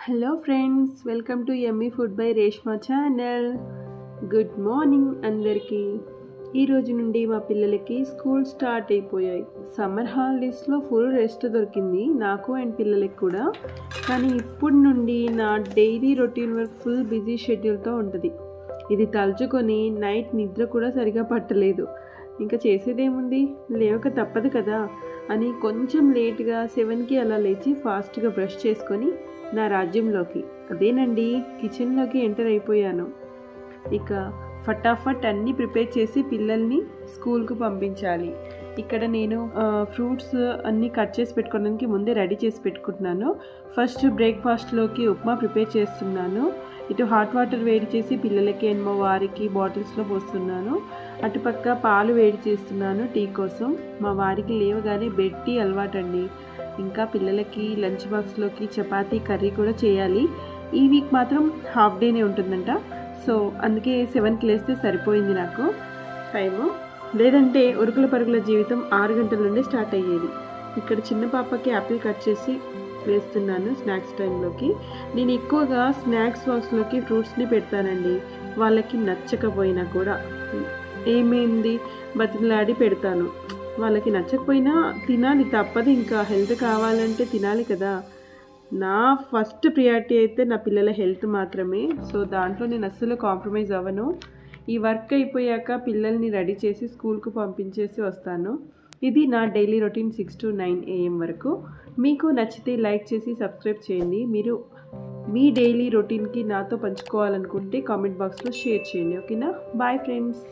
Hello friends, welcome to yummy food by Reshma channel. Good morning అందరికీ. ఈరోజు నుండి మా పిల్లలకి స్కూల్ స్టార్ట్ అయిపోయాయి. సమ్మర్ హాలిడేస్లో ఫుల్ రెస్ట్ దొరికింది నాకు అండ్ పిల్లలకి కూడా. కానీ ఇప్పటి నుండి నా daily routine work full busy షెడ్యూల్తో ఉంటుంది. ఇది తలుచుకొని నైట్ నిద్ర కూడా సరిగా పట్టలేదు. ఇంకా చేసేదేముంది, లేవక తప్పదు కదా అని కొంచెం లేట్గా 7కి అలా లేచి ఫాస్ట్గా బ్రష్ చేసుకొని నా రాజ్యంలోకి, అదేనండి కిచెన్లోకి ఎంటర్ అయిపోయాను. ఇక ఫటాఫట్ అన్నీ ప్రిపేర్ చేసి పిల్లల్ని స్కూల్కు పంపించాలి. ఇక్కడ నేను ఫ్రూట్స్ అన్నీ కట్ చేసి పెట్టుకోవడానికి ముందే రెడీ చేసి పెట్టుకుంటున్నాను. ఫస్ట్ బ్రేక్ఫాస్ట్లోకి ఉప్మా ప్రిపేర్ చేస్తున్నాను. ఇటు హాట్ వాటర్ వేడి చేసి పిల్లలకి అండ్ మా వారికి బాటిల్స్లో పోస్తున్నాను. అటుపక్క పాలు వేడి చేస్తున్నాను టీ కోసం. మా వారికి లేవగానే బెడ్ టీ అలవాటండి. ఇంకా పిల్లలకి లంచ్ బాక్స్లోకి చపాతీ కర్రీ కూడా చేయాలి. ఈ వీక్ మాత్రం హాఫ్ డేనే ఉంటుందంట. సో అందుకే 7కి లేస్తే సరిపోయింది నాకు టైము. లేదంటే ఉరుకుల పరుగుల జీవితం 6 గంటల నుండి స్టార్ట్ అయ్యేది. ఇక్కడ చిన్న పాపకి యాపిల్ కట్ చేసి వేస్తున్నాను స్నాక్స్ టైంలోకి. నేను ఎక్కువగా స్నాక్స్ బాక్స్లోకి ఫ్రూట్స్ని పెడతానండి. వాళ్ళకి నచ్చకపోయినా కూడా ఏమైంది బతిమలాడి పెడతాను. వాళ్ళకి నచ్చకపోయినా తినాలి, తప్పదు. ఇంకా హెల్త్ కావాలంటే తినాలి కదా. నా ఫస్ట్ ప్రియారిటీ అయితే నా పిల్లల హెల్త్ మాత్రమే. సో దాంట్లో నేను అస్సలు కాంప్రమైజ్ అవ్వను. ఈ వర్క్ అయిపోయాక పిల్లల్ని రెడీ చేసి స్కూల్కు పంపించేసి వస్తాను. ఇది నా డైలీ రొటీన్ 6 to 9 AM వరకు. మీకు నచ్చితే లైక్ చేసి సబ్స్క్రైబ్ చేయండి. మీరు మీ డైలీ రొటీన్కి నాతో పంచుకోవాలనుకుంటే కామెంట్ బాక్స్లో షేర్ చేయండి. ఓకేనా? Bye friends.